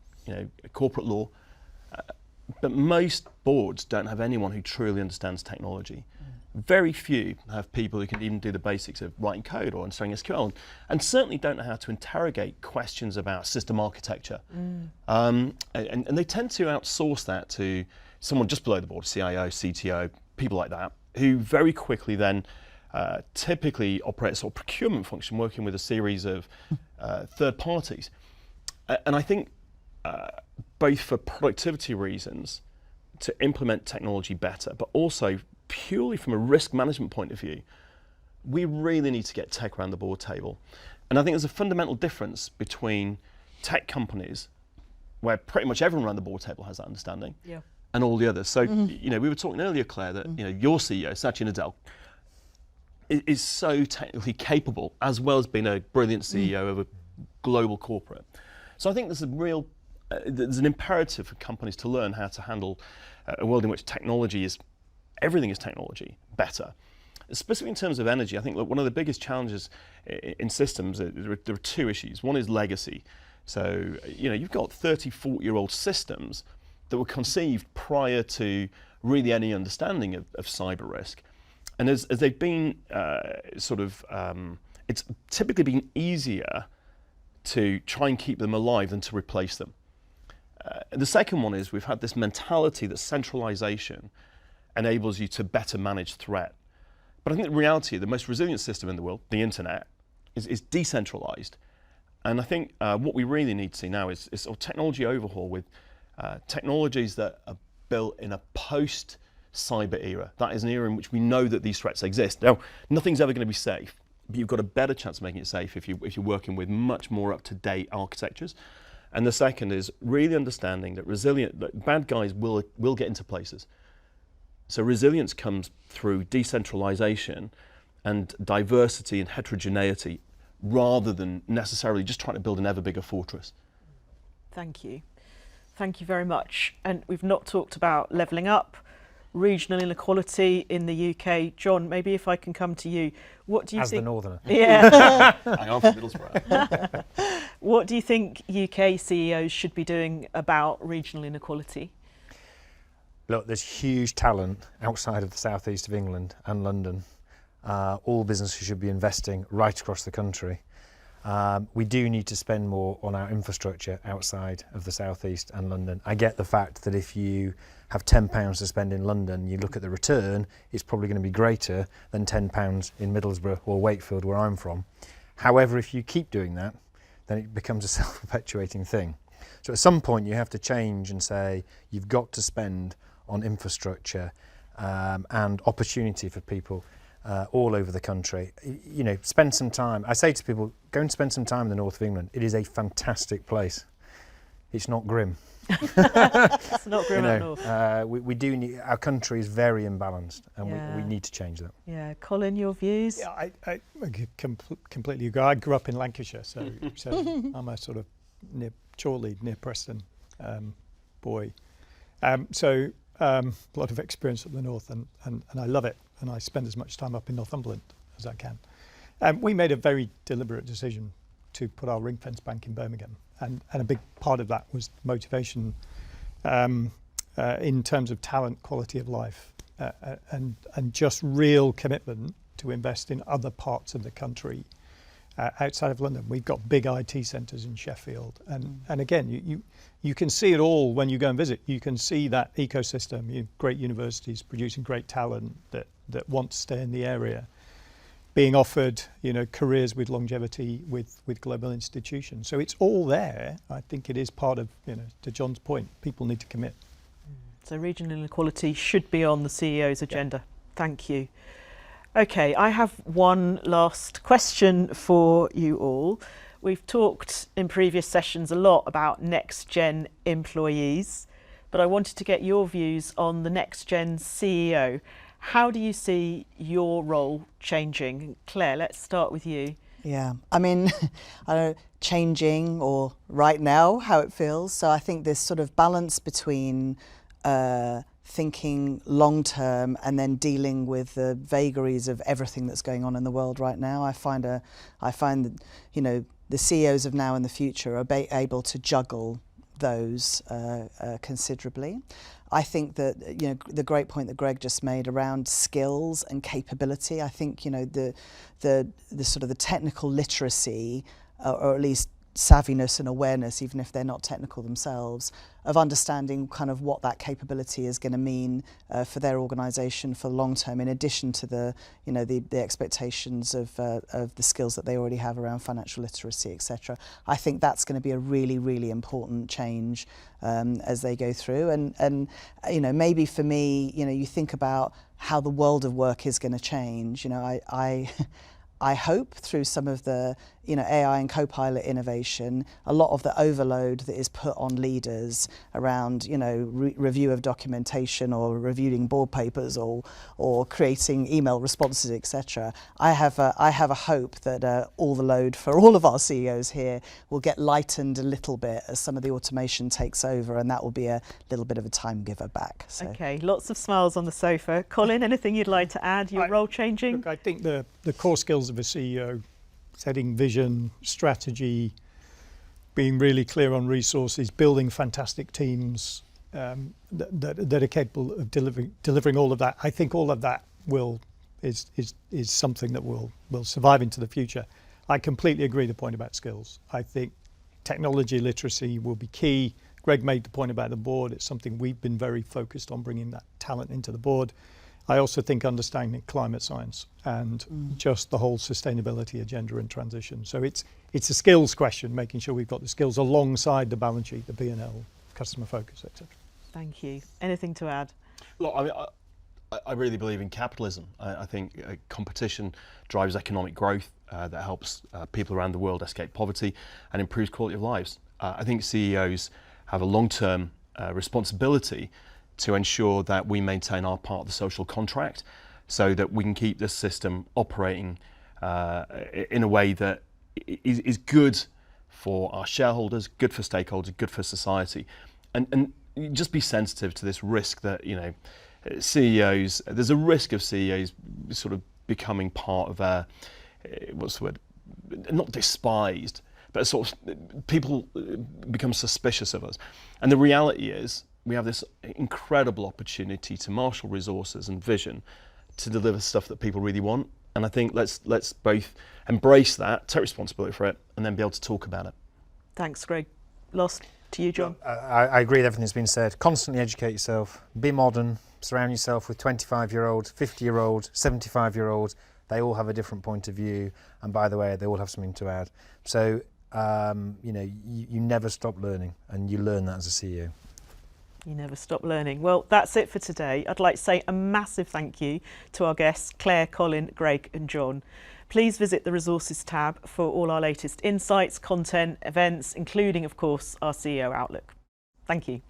corporate law. But most boards don't have anyone who truly understands technology. Very few have people who can even do the basics of writing code or understanding SQL, and certainly don't know how to interrogate questions about system architecture. And they tend to outsource that to someone just below the board, CIO, CTO, people like that, who very quickly then typically operate a sort of procurement function, working with a series of third parties. And I think both for productivity reasons, to implement technology better, but also purely from a risk management point of view, we really need to get tech around the board table. And I think there's a fundamental difference between tech companies, where pretty much everyone around the board table has that understanding, and all the others. So, we were talking earlier, Claire, that your CEO, Satya Nadella, is so technically capable, as well as being a brilliant CEO of a global corporate. So I think there's an imperative for companies to learn how to handle a world in which everything is technology better. Specifically in terms of energy, I think one of the biggest challenges in systems, there are 2 issues. One is legacy. So, you've got 30, 40-year-old systems that were conceived prior to really any understanding of cyber risk. And as they've been it's typically been easier to try and keep them alive than to replace them. The second one is we've had this mentality that centralization enables you to better manage threat. But I think the reality, the most resilient system in the world, the internet, is decentralized. And I think what we really need to see now is sort of technology overhaul with technologies that are built in a post-cyber era. That is an era in which we know that these threats exist. Now, nothing's ever going to be safe, but you've got a better chance of making it safe if you're working with much more up-to-date architectures. And the second is really understanding that bad guys will get into places. So resilience comes through decentralization and diversity and heterogeneity rather than necessarily just trying to build an ever bigger fortress. Thank you. Thank you very much. And we've not talked about levelling up, regional inequality in the UK. John, maybe if I can come to you, what do you think? As the northerner. Yeah. I am from Middlesbrough. What do you think UK CEOs should be doing about regional inequality? Look, there's huge talent outside of the southeast of England and London. All businesses should be investing right across the country. We do need to spend more on our infrastructure outside of the southeast and London. I get the fact that if you have £10 to spend in London, you look at the return, it's probably going to be greater than £10 in Middlesbrough or Wakefield, where I'm from. However, if you keep doing that, then it becomes a self-perpetuating thing. So at some point you have to change and say you've got to spend on infrastructure and opportunity for people all over the country. You know, spend some time. I say to people, go and spend some time in the north of England. It is a fantastic place. It's not grim. It's not grim at all. We do need, our country is very imbalanced, and we need to change that. Yeah, Colin, your views? Yeah, I completely agree. I grew up in Lancashire, so I'm a sort of near Chorley, near Preston boy. So a lot of experience up the north, and I love it, and I spend as much time up in Northumberland as I can. We made a very deliberate decision to put our ring fence bank in Birmingham, and a big part of that was motivation in terms of talent, quality of life, and just real commitment to invest in other parts of the country outside of London. We've got big IT centres in Sheffield, and again, you can see it all when you go and visit. You can see that ecosystem, great universities producing great talent that want to stay in the area, being offered, careers with longevity with global institutions. So it's all there. I think it is part of, to John's point, people need to commit. So regional inequality should be on the CEO's agenda. Yeah. Thank you. Okay, I have one last question for you all. We've talked in previous sessions a lot about next-gen employees, but I wanted to get your views on the next-gen CEO. How do you see your role changing? Claire, let's start with you. Yeah, I mean, I don't know, changing or right now, how it feels. So I think this sort of balance between thinking long term and then dealing with the vagaries of everything that's going on in the world right now. I find that, the CEOs of now and the future are able to juggle those considerably. I think that the great point that Greg just made around skills and capability. I think the sort of the technical literacy, or at least savviness and awareness, even if they're not technical themselves, of understanding kind of what that capability is going to mean for their organisation for the long term, in addition to the expectations of the skills that they already have around financial literacy, etc. I think that's going to be a really, really important change as they go through. And maybe for me, you think about how the world of work is going to change. I hope through some of the AI and co-pilot innovation, a lot of the overload that is put on leaders around review of documentation or reviewing board papers or creating email responses, etc. I have a hope that all the load for all of our CEOs here will get lightened a little bit as some of the automation takes over, and that will be a little bit of a time giver back. So. Okay, lots of smiles on the sofa. Colin, anything you'd like to add? Your role changing? Look, I think the core skills of a CEO, setting vision, strategy, being really clear on resources, building fantastic teams that are capable of delivering all of that. I think all of that will is something that will survive into the future. I completely agree the point about skills. I think technology literacy will be key. Greg made the point about the board. It's something we've been very focused on, bringing that talent into the board. I also think understanding climate science and just the whole sustainability agenda and transition. So it's a skills question, making sure we've got the skills alongside the balance sheet, the P&L, customer focus, etc. Thank you. Anything to add? Look, I mean, I really believe in capitalism. I think competition drives economic growth that helps people around the world escape poverty and improves quality of lives. I think CEOs have a long-term responsibility to ensure that we maintain our part of the social contract so that we can keep this system operating in a way that is good for our shareholders, good for stakeholders, good for society. And just be sensitive to this risk that, CEOs, there's a risk of CEOs sort of becoming part of a, what's the word, not despised, but sort of people become suspicious of us. And the reality is we have this incredible opportunity to marshal resources and vision to deliver stuff that people really want. And I think let's both embrace that, take responsibility for it, and then be able to talk about it. Thanks, Greg. Last to you, John. I agree with everything that's been said. Constantly educate yourself, be modern, surround yourself with 25-year-olds, 50-year-olds, 75-year-olds. They all have a different point of view, and by the way, they all have something to add. So, you never stop learning, and you learn that as a CEO. You never stop learning. Well, that's it for today. I'd like to say a massive thank you to our guests, Clare, Colin, Greg and John. Please visit the resources tab for all our latest insights, content, events, including, of course, our CEO Outlook. Thank you.